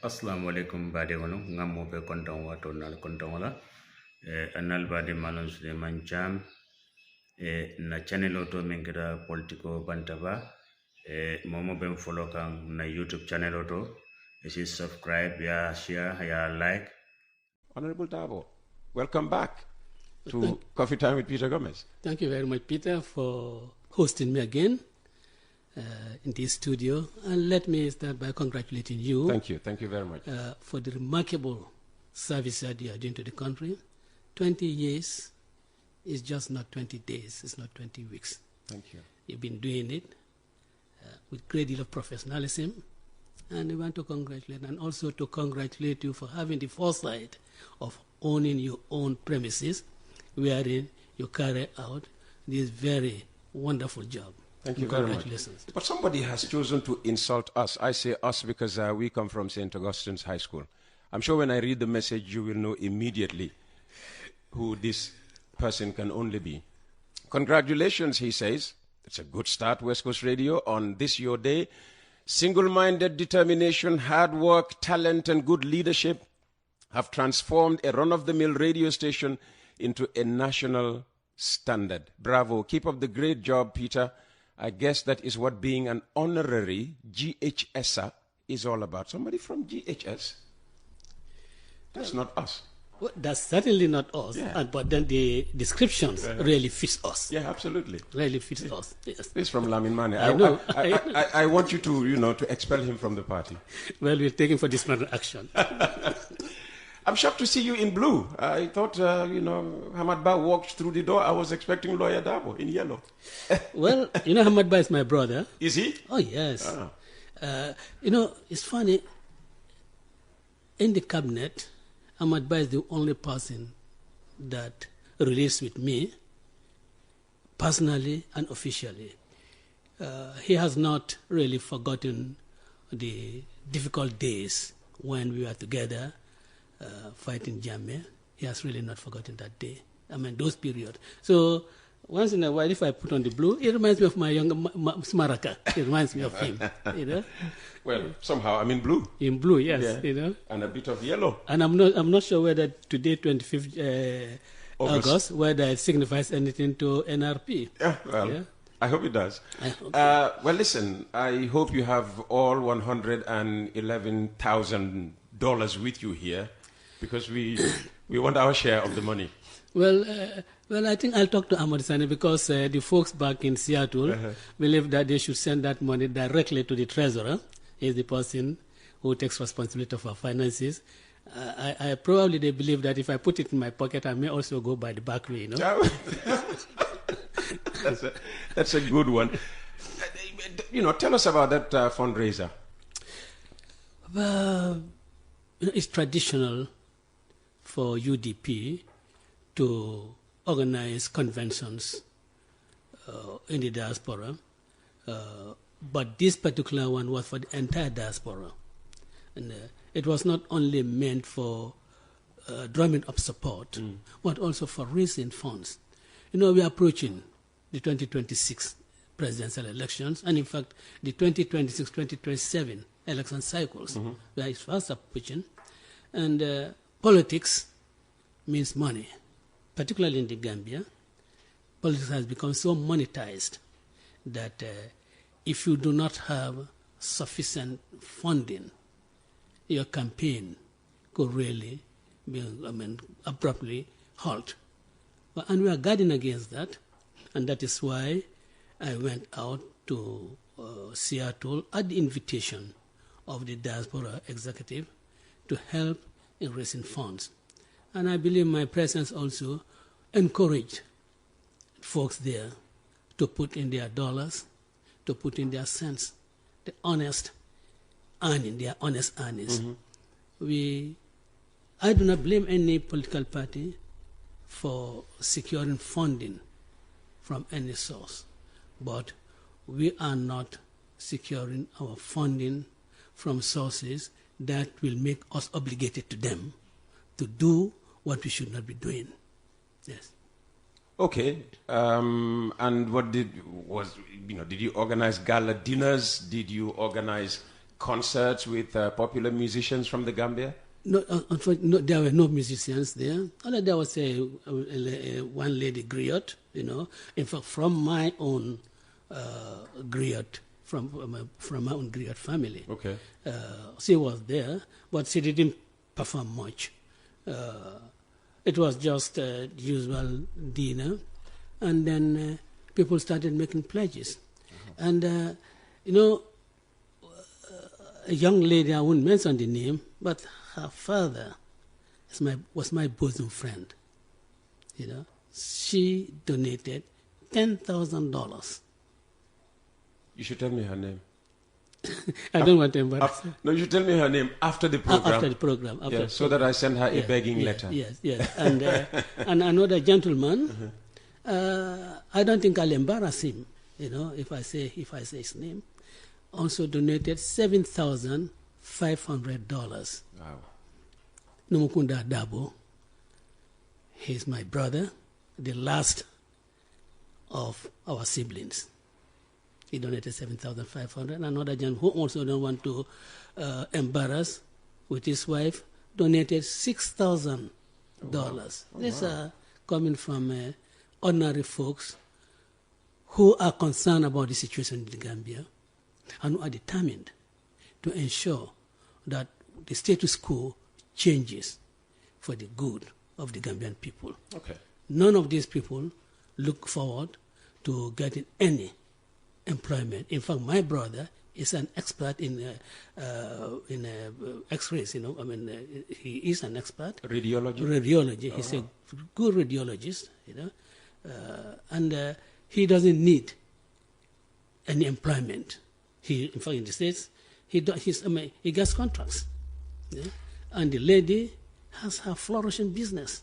Assalamu alaikum bade wono ngammo be konton wato nal konton wala anal bade manon Suleiman Jam na channel auto mengira Politiko Bantaba momo ben follow kan na YouTube channel auto is subscribe ya share ya like. Honorable Darboe, welcome back to Coffee Time with Peter Gomez. Thank you very much, Peter, for hosting me again in this studio. And let me start by congratulating you. Thank you very much. For the remarkable service that you are doing to the country. 20 years is just not 20 days, it's not 20 weeks. Thank you. You've been doing it with great deal of professionalism. And we want to congratulate, and also to congratulate you for having the foresight of owning your own premises, wherein you carry out this very wonderful job. Thank you very much. But somebody has chosen to insult us. I say us because we come from St. Augustine's High School. I'm sure when I read the message, you will know immediately who this person can only be. Congratulations, he says. It's a good start, West Coast Radio, on this your day. Single-minded determination, hard work, talent, and good leadership have transformed a run-of-the-mill radio station into a national standard. Bravo. Keep up the great job, Peter. I guess that is what being an honorary GHSer is all about. Somebody from GHS? That's not us. Well, that's certainly not us, Yeah. But then the descriptions really fits us. Yeah, absolutely. Really fits us. Yes. He's from Lamin Mane. I know. I want you to, to expel him from the party. Well, we're taking for disciplinary action. I'm shocked to see you in blue. I thought, Hamad Ba walked through the door. I was expecting Lawyer Darboe in yellow. Well, Hamad Ba is my brother. Is he? Oh, yes. Ah. It's funny. In the cabinet, Ahmad Ba is the only person that relates with me personally and officially. He has not really forgotten the difficult days when we were together fighting Jammeh. He has really not forgotten that day. Those periods. So once in a while, if I put on the blue, it reminds me of my younger Smaraka. It reminds me of him, Well, somehow I'm in blue. In blue, yes, Yeah. And a bit of yellow. And I'm not sure whether today, 25th August, whether it signifies anything to NRP. Yeah, well, yeah. I hope it does. I hope well, listen, I hope you have all $111,000 with you here because we want our share of the money. Well, I think I'll talk to Ahmad Sani because the folks back in Seattle believe that they should send that money directly to the treasurer. He's the person who takes responsibility for finances. I probably they believe that if I put it in my pocket, I may also go by the back way, That's a good one. Tell us about that fundraiser. Well, it's traditional for UDP to organize conventions in the diaspora, but this particular one was for the entire diaspora. And it was not only meant for drumming up support, but also for raising funds. We are approaching the 2026 presidential elections, and in fact, the 2026-2027 election cycles, where it's fast approaching. And politics means money, particularly in the Gambia. Politics has become so monetized that if you do not have sufficient funding, your campaign could really be, abruptly halt. And we are guarding against that, and that is why I went out to Seattle at the invitation of the diaspora executive to help in raising funds. And I believe my presence also encouraged folks there to put in their dollars, to put in their cents, the honest earning, their honest earnings. I do not blame any political party for securing funding from any source, but we are not securing our funding from sources that will make us obligated to them to do what we should not be doing. Yes. Okay. And what did you organize gala dinners? Did you organize concerts with popular musicians from the Gambia? No, unfortunately, no, there were no musicians there. Only there was one lady griot, in fact, from my own griot, from my own griot family. Okay. She was there, but she didn't perform much. It was just usual dinner, and then people started making pledges. And, a young lady, I won't mention the name, but her father was my bosom friend. She donated $10,000. You should tell me her name. I don't want to embarrass her. No, you should tell me her name after the program. After the program. So that I send her a begging letter. Yes. And another gentleman, I don't think I'll embarrass him, if I say his name, also donated $7,500. Wow. Numukunda Darboe, he's my brother, the last of our siblings. He donated $7,500. Another gentleman who also don't want to embarrass with his wife donated $6,000. These are coming from ordinary folks who are concerned about the situation in the Gambia and who are determined to ensure that the status quo changes for the good of the Gambian people. Okay. None of these people look forward to getting any employment. In fact, my brother is an expert in X-rays. He is an expert. Radiology. He's a good radiologist. And he doesn't need any employment. In fact, in the States, he gets contracts. And the lady has her flourishing business.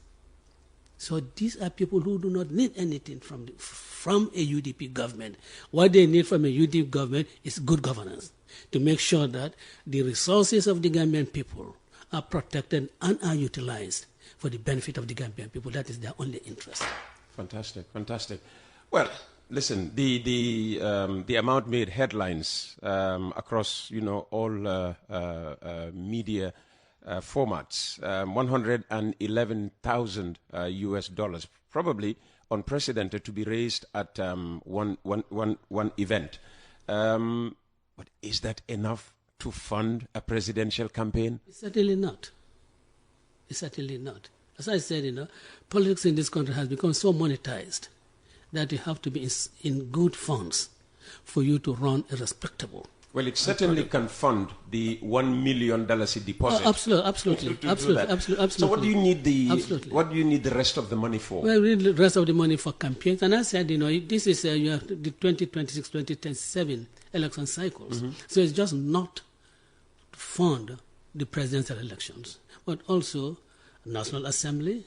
So these are people who do not need anything from a UDP government. What they need from a UDP government is good governance, to make sure that the resources of the Gambian people are protected and are utilized for the benefit of the Gambian people. That is their only interest. Fantastic. Well, listen, the amount made headlines across all media formats, $111,000 US, probably unprecedented to be raised at one event. But is that enough to fund a presidential campaign? Certainly not. As I said, politics in this country has become so monetized that you have to be in good funds for you to run a respectable. Well, it certainly can fund the $1 million deposit. Absolutely. So what do you need the rest of the money for? Well, we need the rest of the money for campaigns. And I said, this is you have the 2026, 2027 election cycles. Mm-hmm. So it's just not to fund the presidential elections, but also National Assembly,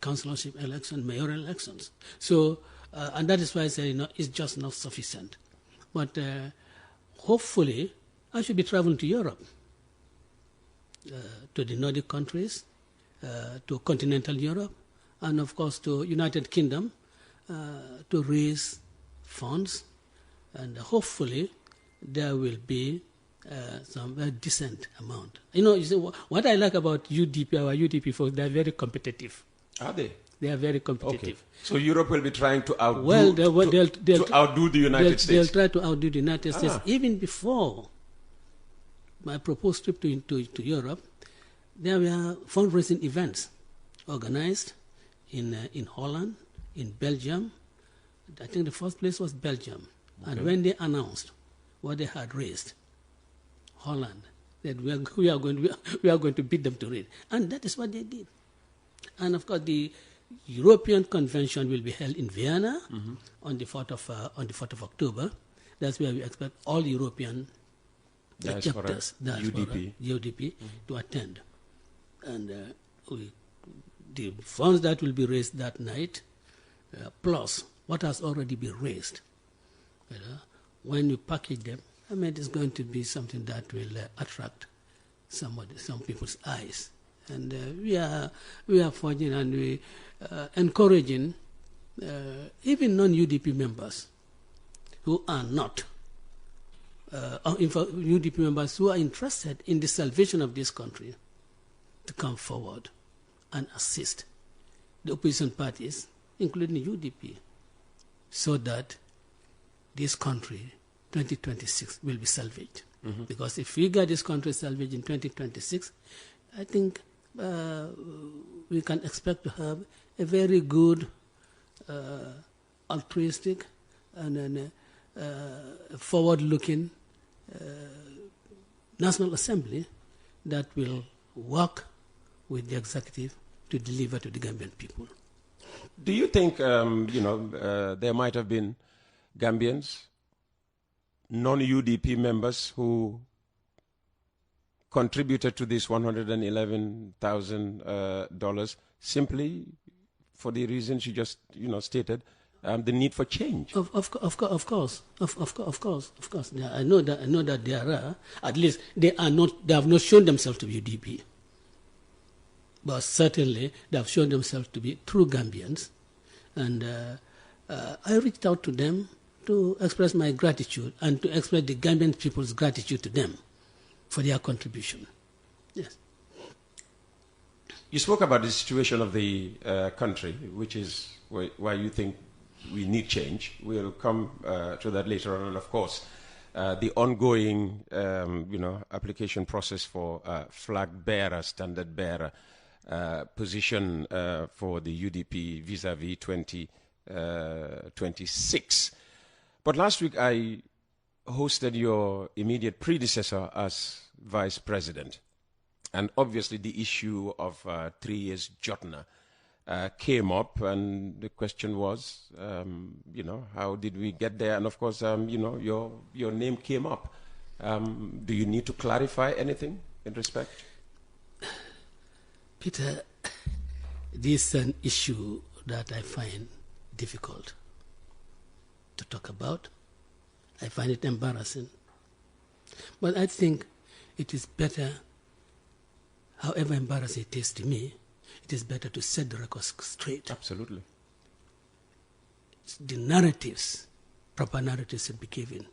councilorship election, mayoral elections. So, and that is why I say, it's just not sufficient. But hopefully, I should be traveling to Europe, to the Nordic countries, to continental Europe, and of course to United Kingdom, to raise funds, and hopefully there will be some very decent amount. You see, what I like about UDP, our UDP folks, they are very competitive. Are they? They are very competitive. Okay. So Europe will be trying to outdo the United States. They'll try to outdo the United States. Even before my proposed trip to Europe, there were fundraising events organized in Holland, in Belgium. I think the first place was Belgium. Okay. And when they announced what they had raised, Holland said, we are going to beat them to it. And that is what they did. And of course, the European Convention will be held in Vienna on the 4th of October. That's where we expect all European chapters, UDP, to attend. And the funds that will be raised that night, plus what has already been raised, when you package them, it's going to be something that will attract some people's eyes. And we are fortunate, and we encouraging even non-UDP members who are not UDP members who are interested in the salvation of this country to come forward and assist the opposition parties, including the UDP, so that this country, 2026, will be salvaged. Mm-hmm. Because if we get this country salvaged in 2026, I think we can expect to have a very good, altruistic, and forward-looking National Assembly that will work with the executive to deliver to the Gambian people. Do you think, there might have been Gambians, non-UDP members who contributed to this $111,000 simply for the reasons you just, stated, the need for change? Of course. Yeah, I know that there are. At least they have not shown themselves to be UDP. But certainly they have shown themselves to be true Gambians. And I reached out to them to express my gratitude and to express the Gambian people's gratitude to them for their contribution. Yes. You spoke about the situation of the country, which is why you think we need change. We'll come to that later on. And of course, the ongoing, application process for flag bearer, standard bearer position for the UDP vis-a-vis 2026. But last week I hosted your immediate predecessor as vice president. And obviously the issue of 3 years Jotna came up, and the question was, how did we get there? And of course, your name came up. Do you need to clarify anything in respect? Peter, this is an issue that I find difficult to talk about. I find it embarrassing. But I think it is better, however embarrassing it is to me, it is better to set the record straight. Absolutely. The narratives, proper narratives should be given.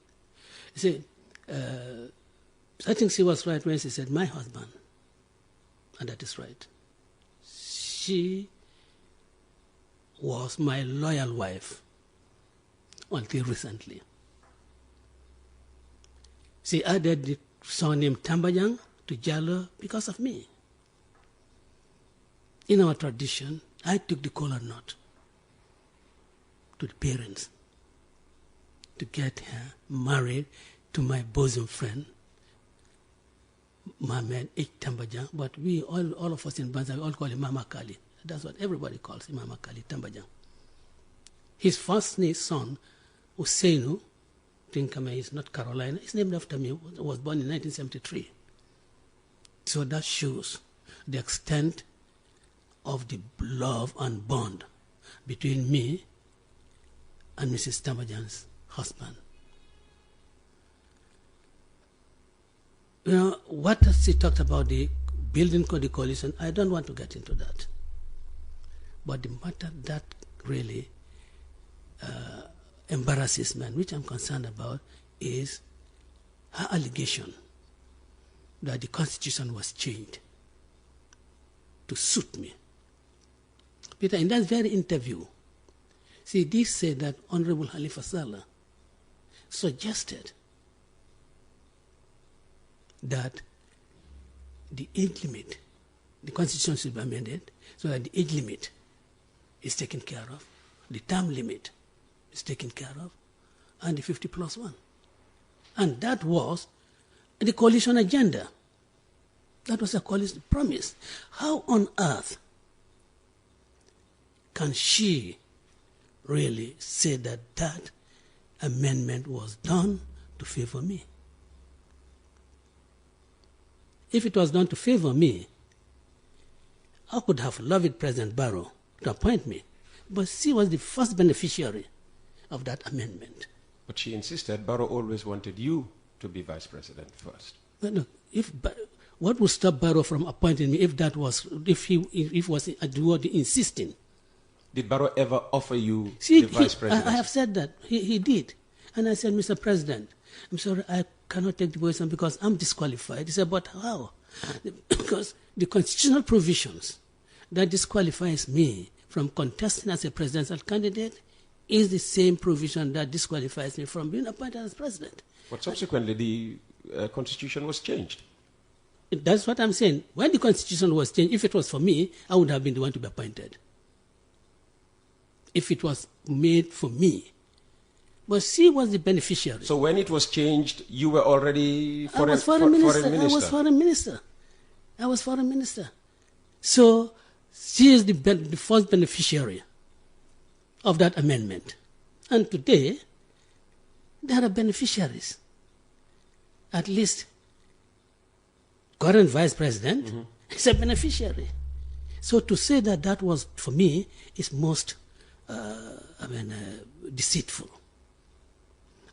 You see, I think she was right when she said, my husband, and that is right. She was my loyal wife until recently. She added the surname Tambajang to Jallow because of me. In our tradition, I took the kola nut to the parents to get her married to my bosom friend, Mohamed H. Tambajang, but we, all of us in Banza, we all call him Mama Kali. That's what everybody calls him, Mama Kali Tambajang. His first son, Usainu, Tinkame is not Carolina, it's named after me, was born in 1973. So that shows the extent of the love and bond between me and Mrs. Tambajang's husband. What she talked about the building the coalition, I don't want to get into that. But the matter that really embarrasses me, and which I'm concerned about, is her allegation that the constitution was changed to suit me. Peter, in that very interview, see, this said that Honorable Halifa Sallah suggested that the age limit, the constitution should be amended so that the age limit is taken care of, the term limit is taken care of, and the 50+1. And that was the coalition agenda. That was a coalition promise. How on earth can she really say that that amendment was done to favor me? If it was done to favor me, I could have loved President Barrow to appoint me. But she was the first beneficiary of that amendment. But she insisted Barrow always wanted you to be vice president first. But look, what would stop Barrow from appointing me if he was insisting? Did Barrow ever offer you the vice president? I have said that. He did. And I said, Mr. President, I'm sorry, I cannot take the position because I'm disqualified. He said, but how? Because the constitutional provisions that disqualifies me from contesting as a presidential candidate is the same provision that disqualifies me from being appointed as president. But subsequently, the constitution was changed. That's what I'm saying. When the constitution was changed, if it was for me, I would have been the one to be appointed. If it was made for me. But she was the beneficiary. So when it was changed, you were already foreign minister? I was foreign minister. I was foreign minister. So she is the first beneficiary of that amendment. And today, there are beneficiaries. At least, current vice president is a beneficiary. So to say that that was, for me, is most, deceitful.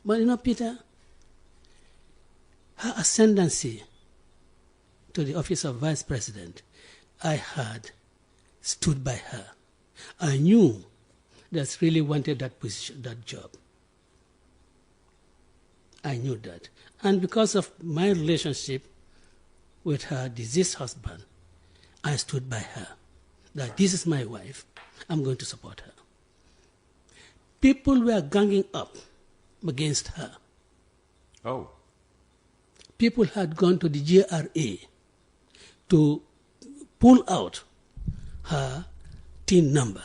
But you know, Peter, her ascendancy to the office of vice president, I had stood by her. I knew that really wanted that position, that job. I knew that. And because of my relationship with her deceased husband, I stood by her. That this is my wife, I'm going to support her. People were ganging up against her. Oh. People had gone to the GRA to pull out her TIN number.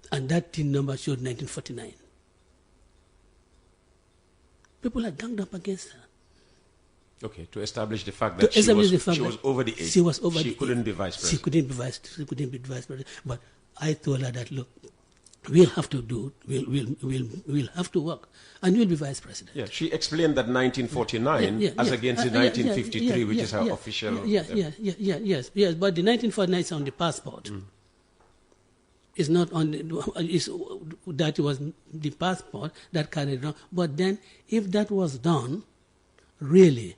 And that TIN number showed 1949. People had ganged up against her. Okay, to establish the fact that she was over the age. She was over the age. She couldn't be vice president. She couldn't be vice president. But I told her that, look, we'll have to do, we'll have to work, and you'll be vice president. Yeah, she explained that 1949 as against the 1953, which is her official. Yes. But the 1949 is on the passport. It's not on that was the passport that carried on. But then, if that was done, really,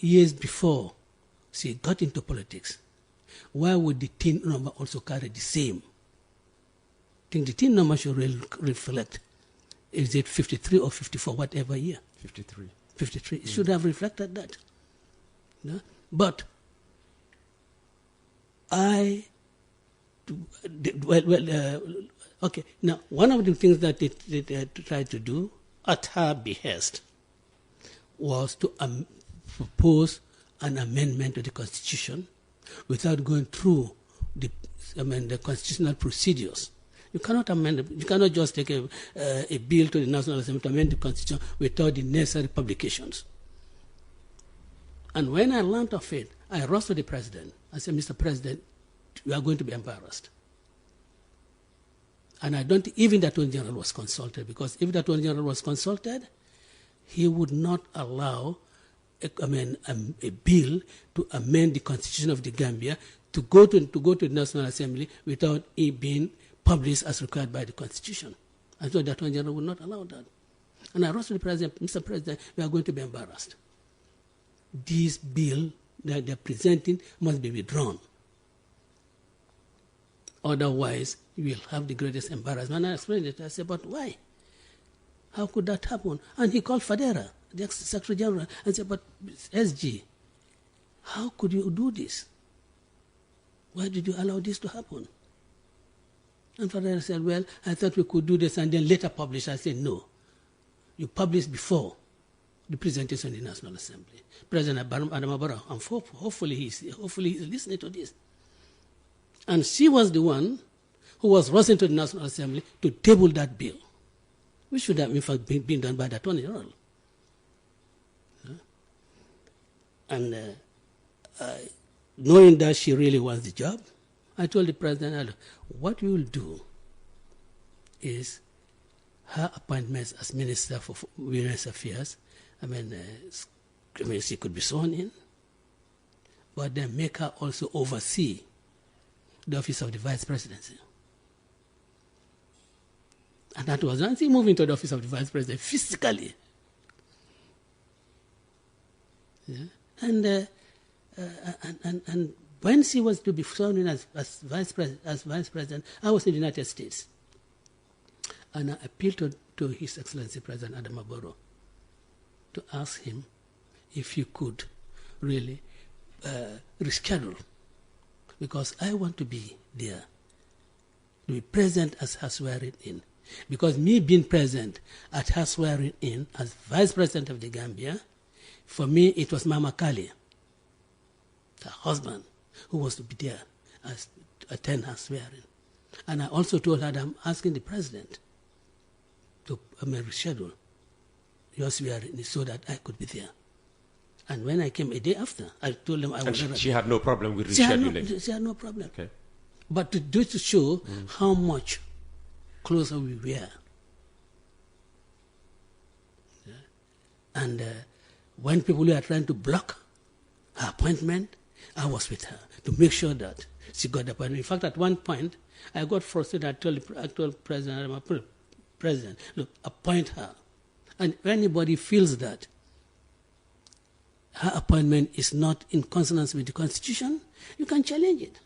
years before she got into politics, why would the TIN number also carry the same? I think the TIN number should reflect, is it 53 or 54, whatever year? 53. 53. It should have reflected that. No? But okay. Now, one of the things that they tried to do at her behest was to propose an amendment to the Constitution without going through the constitutional procedures. You cannot amend it. You cannot just take a bill to the National Assembly to amend the Constitution without the necessary publications. And when I learned of it, I wrote to the President. I said, Mr. President, we are going to be embarrassed. And I don't even the Attorney General was consulted, because if the Attorney General was consulted, he would not allow a bill to amend the Constitution of the Gambia to go to the National Assembly without it being published as required by the Constitution. And so the Attorney General would not allow that. And I wrote to the President, Mr. President, we are going to be embarrassed. This bill that they're presenting must be withdrawn. Otherwise, you will have the greatest embarrassment. And I explained it. I said, but why? How could that happen? And he called Fadera, the Secretary General, and said, but SG, how could you do this? Why did you allow this to happen? And Fadera said, well, I thought we could do this and then later publish. I said, no. You publish before the presentation in the National Assembly. President Adama Barrow, and hopefully he's listening to this. And she was the one who was rushing to the National Assembly to table that bill, which should have in fact been done by the Attorney General. And knowing that she really wants the job, I told the President, what we will do is her appointments as Minister for Women's Affairs, she could be sworn in, but then make her also oversee the office of the Vice Presidency. And that was once he moved into the office of the Vice President physically. Yeah. And when she was to be sworn in as Vice President, I was in the United States. And I appealed to His Excellency President Adama Barrow to ask him if he could really reschedule, because I want to be there, to be present as her swearing in. Because me being present at her swearing in as Vice President of the Gambia, for me it was Mama Kali, her husband, who was to be there as to attend her swearing. And I also told her that I'm asking the President to reschedule your swearing so that I could be there. And when I came a day after, I told them I was there. She had no problem with rescheduling? She had no problem. Okay. But to show how much closer we were. Yeah. And when people were trying to block her appointment, I was with her to make sure that she got the appointment. In fact, at one point, I got frustrated. I told President, look, appoint her. And if anybody feels that her appointment is not in consonance with the Constitution, you can challenge it.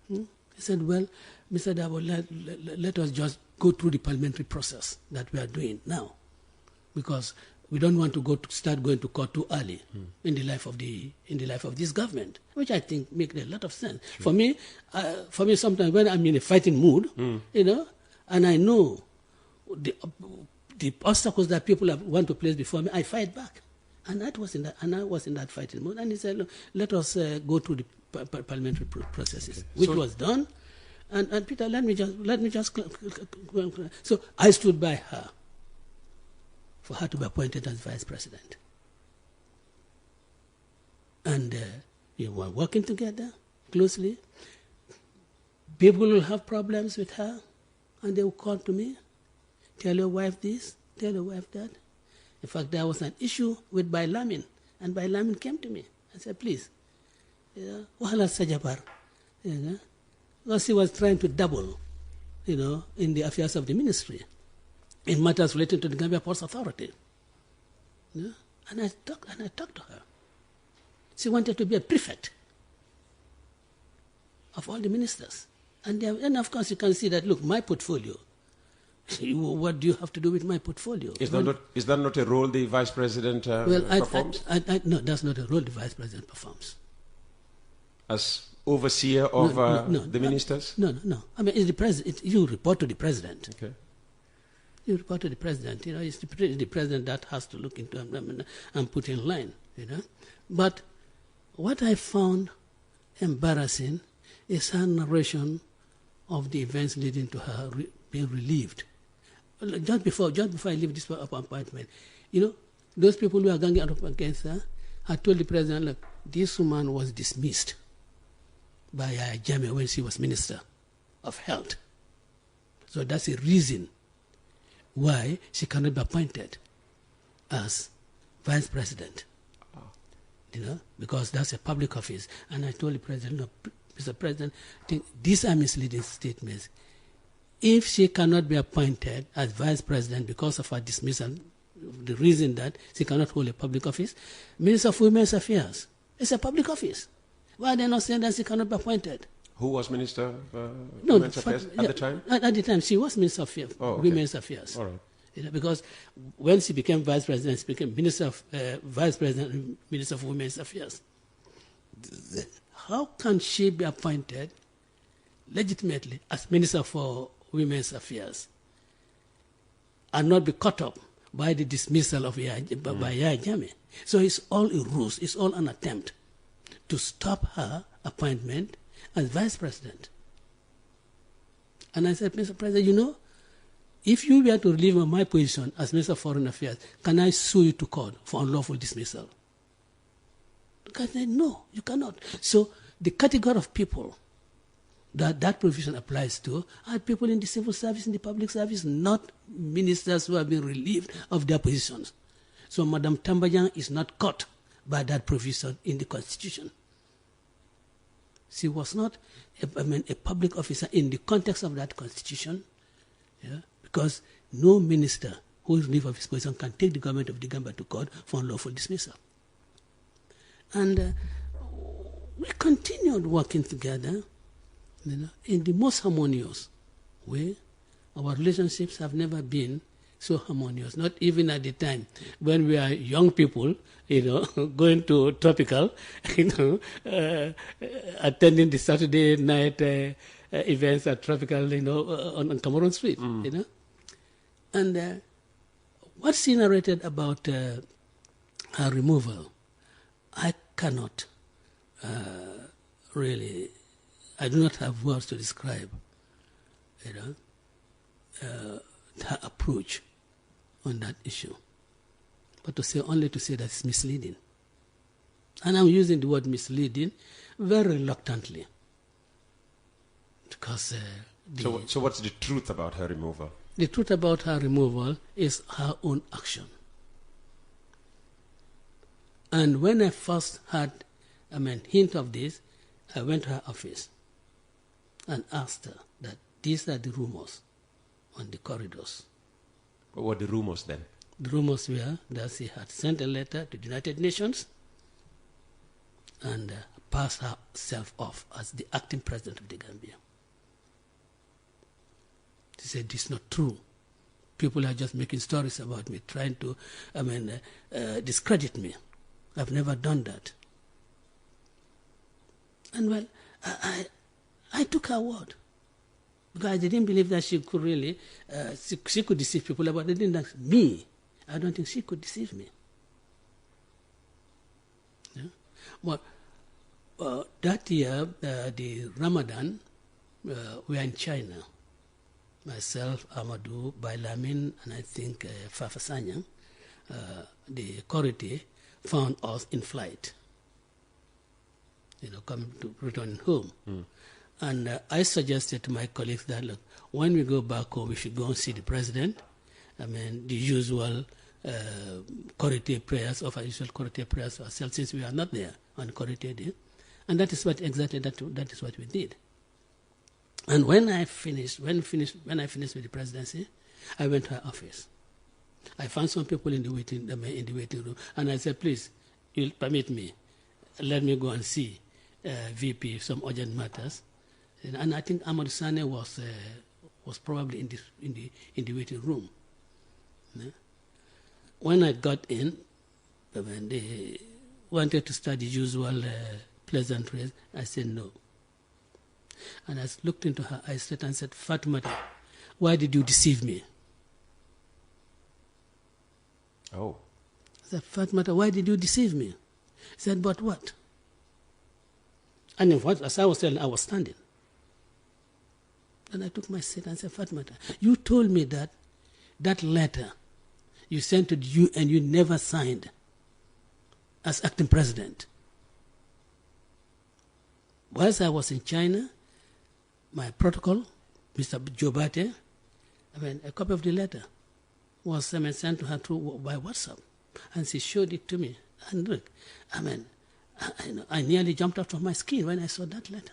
He said, well, Mr. Darboe, let us just go through the parliamentary process that we are doing now, because we don't want to start going to court too early in the life of this government, which I think makes a lot of sense. Sure. For me, sometimes when I'm in a fighting mood, and I know the obstacles that people want to place before me, I fight back. And I was in that fighting mood. And he said, look, let us go through the parliamentary processes, which was done. And Peter, let me just. So I stood by her for her to be appointed as Vice President. And we were working together closely. People will have problems with her, and they will call to me, tell your wife this, tell your wife that. In fact, there was an issue with Bailamin, and Bailamin came to me and said, please, Wahala Sajabar, because he was trying to double, in the affairs of the ministry, in matters related to the Gambia Ports Authority. And I talked to her. She wanted to be a prefect of all the ministers. And of course you can see that, look, my portfolio, what do you have to do with my portfolio? Is that not a role the Vice President performs? No, that's not a role the Vice President performs. As overseer of the ministers? No. I mean, it's the president. You report to the president. Okay. You report to the president. It's the president that has to look into and put in line. But what I found embarrassing is her narration of the events leading to her being relieved. Just before I leave this appointment, those people who are ganging up against her, I told the president, look, this woman was dismissed by Jammeh when she was Minister of Health. So that's a reason why she cannot be appointed as Vice President. Because that's a public office. And I told the president, no, Mr. President, I think these are misleading statements. If she cannot be appointed as Vice President because of her dismissal, the reason that she cannot hold a public office, Minister of Women's Affairs, it's a public office. Why are they not saying that she cannot be appointed? Who was Minister of Women's Affairs at the time? At the time, she was Minister of Women's Affairs. All right. Because when she became Vice President, she became Vice President and Minister of Women's Affairs. How can she be appointed legitimately as Minister for Women's Affairs and not be caught up by the dismissal of Yahya Jammeh? So it's all a ruse. It's all an attempt to stop her appointment as Vice President. And I said, Mr. President, if you were to relieve my position as Minister of Foreign Affairs, can I sue you to court for unlawful dismissal? I said, no, you cannot. So the category of people that provision applies to are people in the civil service, in the public service, not ministers who have been relieved of their positions. So Madam Tambajang is not caught by that provision in the Constitution. She was not a public officer in the context of that Constitution, because no minister who is relieved of his position can take the government of the Gambia to court for unlawful dismissal. And we continued working together in the most harmonious way. Our relationships have never been so harmonious. Not even at the time when we are young people, going to tropical, attending the Saturday night events at tropical, on Cameroon Street, And what's narrated about her removal, I cannot really, I do not have words to describe, her approach on that issue. But only to say that it's misleading. And I'm using the word misleading very reluctantly. Because So what's the truth about her removal? The truth about her removal is her own action. And when I first had hint of this, I went to her office and asked her that these are the rumors on the corridors. What were the rumors then? The rumors were that she had sent a letter to the United Nations and passed herself off as the acting president of the Gambia. She said, this is not true. People are just making stories about me, trying to discredit me. I've never done that. And well, I took her word. Because I didn't believe that she could really, she could deceive people about it. Didn't ask me. I don't think she could deceive me. Yeah? Well, that year, the Ramadan, we were in China. Myself, Amadou, Bailamin, and I think Fafasanyang, the Korite, found us in flight, coming to returning home. And I suggested to my colleagues that, look, when we go back home, we should go and see the president. The usual Korite prayers, of our usual Korite prayers ourselves, since we are not there on Korite Day. And that is what that is what we did. And when I finished with the presidency, I went to her office. I found some people in the waiting room, and I said, please, you'll permit me, let me go and see VP some urgent matters. And I think Ahmad Sane was probably in the waiting room. Yeah. When I got in, they wanted to start the usual pleasantries. I said no. And I looked into her eyes and said, Fatoumatta, why did you deceive me? Oh. I said, Fatoumatta, why did you deceive me? He said, but what? And as I was telling, I was standing. And I took my seat and said, Fatoumatta, you told me that letter you sent to the UN you never signed as acting president. Whilst I was in China, my protocol, Mr. Jobate, a copy of the letter was sent to her by WhatsApp. And she showed it to me. And look, I nearly jumped out of my skin when I saw that letter.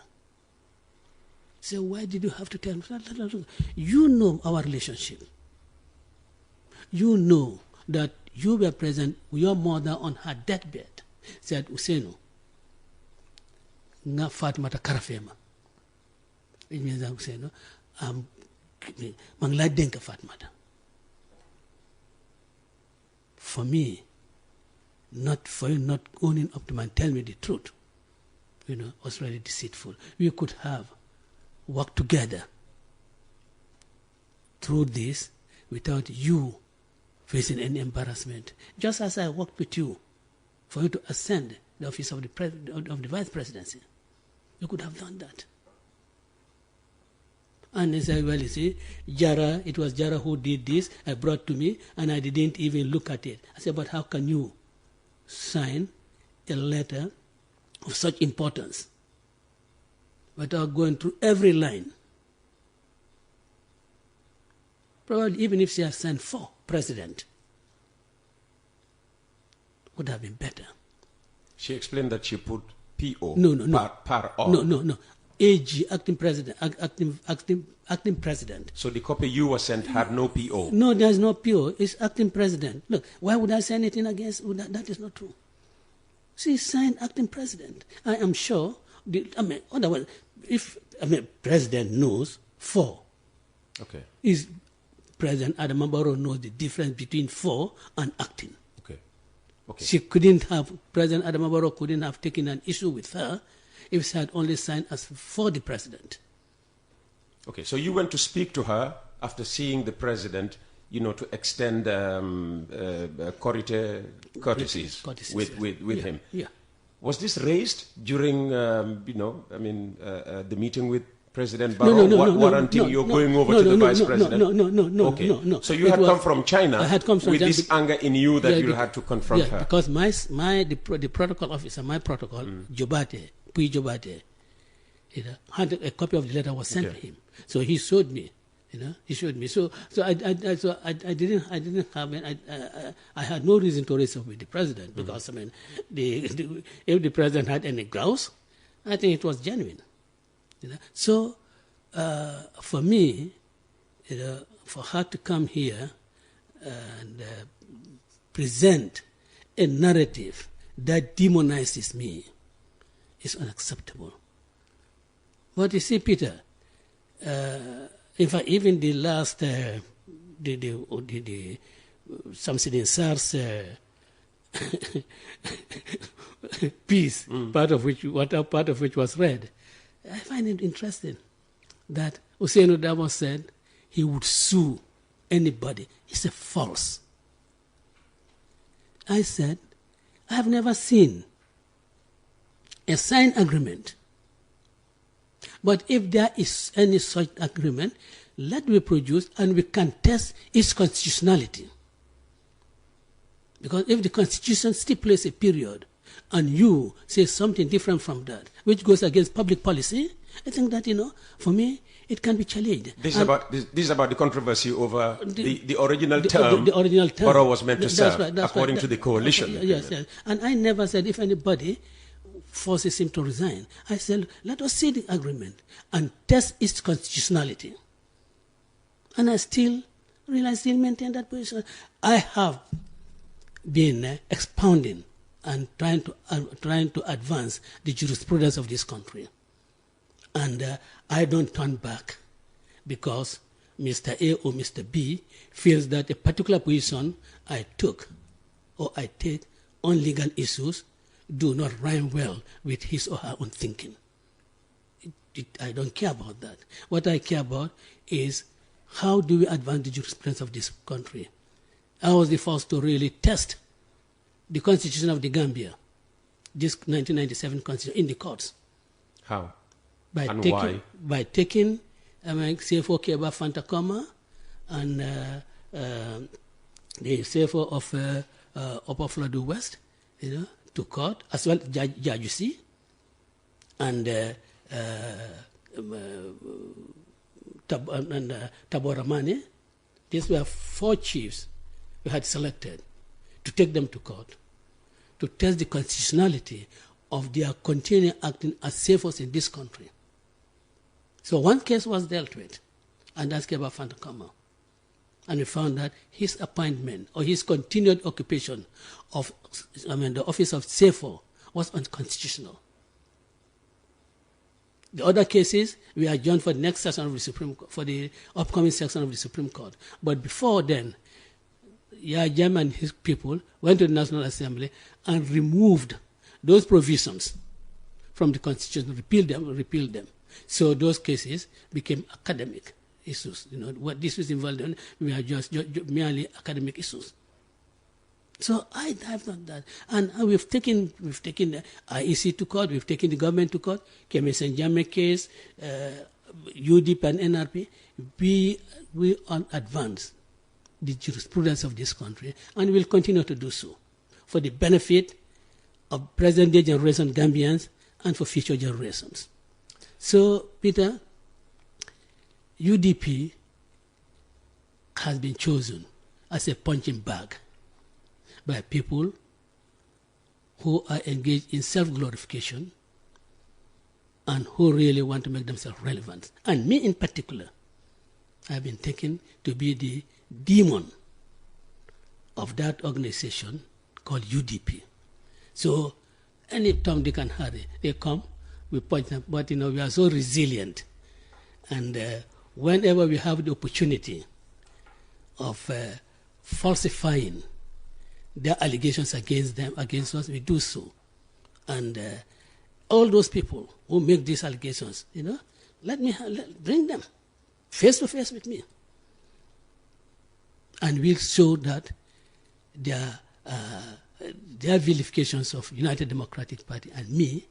So why did you have to tell me? You know our relationship. You know that you were present with your mother on her deathbed. Said, Useno, nga Fatoumatta Karafema. It means that Useno, Mangla Denka Fatoumatta. For me, not owning up to me and tell me the truth, was really deceitful. We could have worked together through this without you facing any embarrassment. Just as I worked with you for you to ascend the office of the vice presidency, you could have done that. And they said, well, you see, it was Jara who did this, I brought to me, and I didn't even look at it. I said, but how can you sign a letter of such importance without going through every line? Probably even if she had signed for president, would have been better. She explained that she put P.O. No. Par or. No. AG, acting president, acting president. So the copy you were sent had no P.O.? No, there's no P.O. It's acting president. Look, why would I say anything against that? Is not true. She signed acting president. I am sure, otherwise, if president knows is President Adama Barrow knows the difference between for and acting. Okay. Okay. President Adama Barrow couldn't have taken an issue with her if she had only signed as for the president. Okay, so you went to speak to her after seeing the president, to extend courtesies with him. Yeah. Was this raised during, the meeting with President Barrow? Warranting you going over to the vice president? No. Okay. No. So you had come from China I had come from with China this anger in you that you had to confront her. Because the protocol officer, my protocol, Pui Jobate, had a copy of the letter was sent to him. So he showed me. He showed me. So I didn't have I had no reason to raise up with the president because if the president had any grouse, I think it was genuine. So for me, for her to come here and present a narrative that demonizes me is unacceptable. But you see, Peter. In fact, even the last, the Samsudin Sar's piece, part of which was read, I find it interesting that Hussein Odabo said he would sue anybody. It's a false. I said, I have never seen a signed agreement. But if there is any such agreement, let me produce and we can test its constitutionality. Because if the Constitution stipulates a period and you say something different from that, which goes against public policy, I think that, for me, it can be challenged. This is about the controversy over the original term. The original term. Barrow was meant to serve, according right. to the coalition. Yes. And I never said if anybody forces him to resign. I said, let us see the agreement and test its constitutionality. And I still maintain that position. I have been expounding and trying to advance the jurisprudence of this country. And I don't turn back because Mr. A or Mr. B feels that a particular position I took or I take on legal issues do not rhyme well with his or her own thinking. I don't care about that. What I care about is how do we advance the jurisprudence of this country. I was the first to really test the constitution of the Gambia, this 1997 constitution, in the courts. How? Why? By taking CFO Keba Fantakoma and the CFO of Upper Florida West, to court, as well as Jajusi and Taboramane. These were 4 chiefs we had selected to take them to court to test the constitutionality of their continuing acting as CFOs in this country. So one case was dealt with, and that's Keba Fantakoma. And we found that his appointment or his continued occupation of, the office of CFO was unconstitutional. The other cases, we adjourned for the next session of the Supreme Court, for the upcoming session of the Supreme Court. But before then, Yajam and his people went to the National Assembly and removed those provisions from the Constitution, repealed them. So those cases became academic issues. What this was involved in, we are just merely academic issues. So I have done that. And we've taken the IEC to court, we've taken the government to court, Kemes and Jame case, UDP and NRP. We advance the jurisprudence of this country, and we'll continue to do so for the benefit of present-day generation Gambians and for future generations. So, Peter, UDP has been chosen as a punching bag by people who are engaged in self-glorification and who really want to make themselves relevant. And me in particular, I've been taken to be the demon of that organization called UDP. So any Tom, Dick, and Harry, they come, we punch them, but we are so resilient. And whenever we have the opportunity of falsifying their allegations against us, we do so. And all those people who make these allegations, bring them face to face with me. And we'll show that their vilifications of United Democratic Party and me,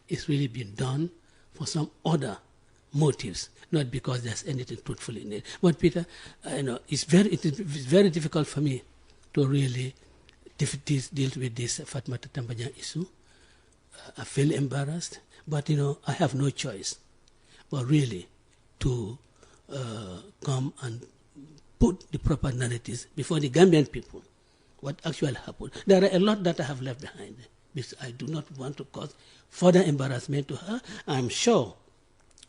it's really been done for some other motives, not because there's anything truthful in it. But Peter, it's very difficult for me to really deal with this Fatoumatta Tambajang issue. I feel embarrassed, but I have no choice but really to come and put the proper narratives before the Gambian people. What actually happened? There are a lot that I have left behind because I do not want to cause further embarrassment to her. I'm sure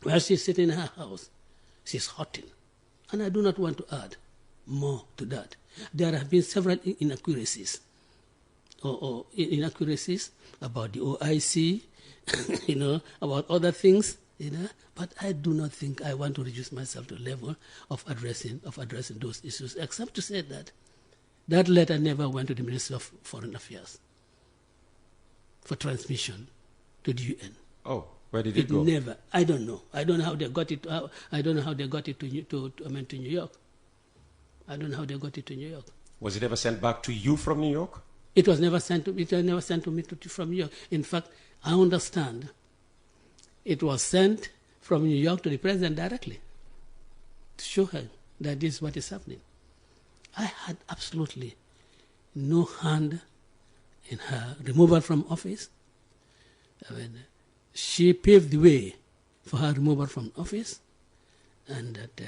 while she's sitting in her house, she's hurting. And I do not want to add more to that. There have been several inaccuracies or inaccuracies about the OIC, about other things, but I do not think I want to reduce myself to the level of addressing those issues, except to say that that letter never went to the Ministry of Foreign Affairs for transmission to the UN. Oh, where did it go? Never. I don't know. I don't know how they got it. I don't know how they got it to New York. I don't know how they got it to New York. Was it ever sent back to you from New York? It was never sent to me. It was never sent to me from New York. In fact, I understand it was sent from New York to the president directly to show her that this is what is happening. I had absolutely no hand in her removal from office. She paved the way for her removal from office, and that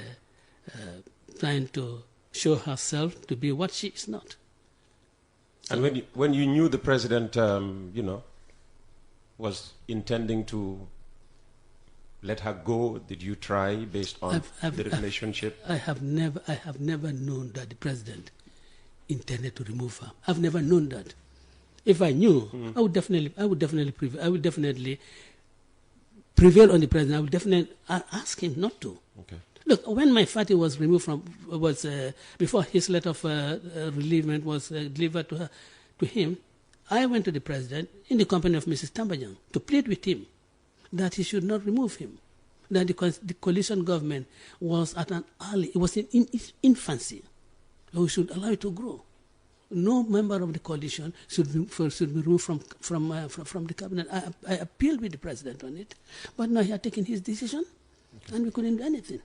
trying to show herself to be what she is not. And when you knew the president, was intending to let her go, did you try based on the relationship? I have never known that the president intended to remove her. I've never known that. If I knew, I would definitely prevail on the president. I would definitely ask him not to. Okay. Look, when my fatty was removed before his letter of relievement was delivered to him, I went to the president in the company of Mrs. Tambajang to plead with him that he should not remove him, that the coalition government was at an it was in its infancy. We should allow it to grow. No member of the coalition should be removed from the cabinet. I appealed with the president on it, but now he had taken his decision, and we couldn't do anything.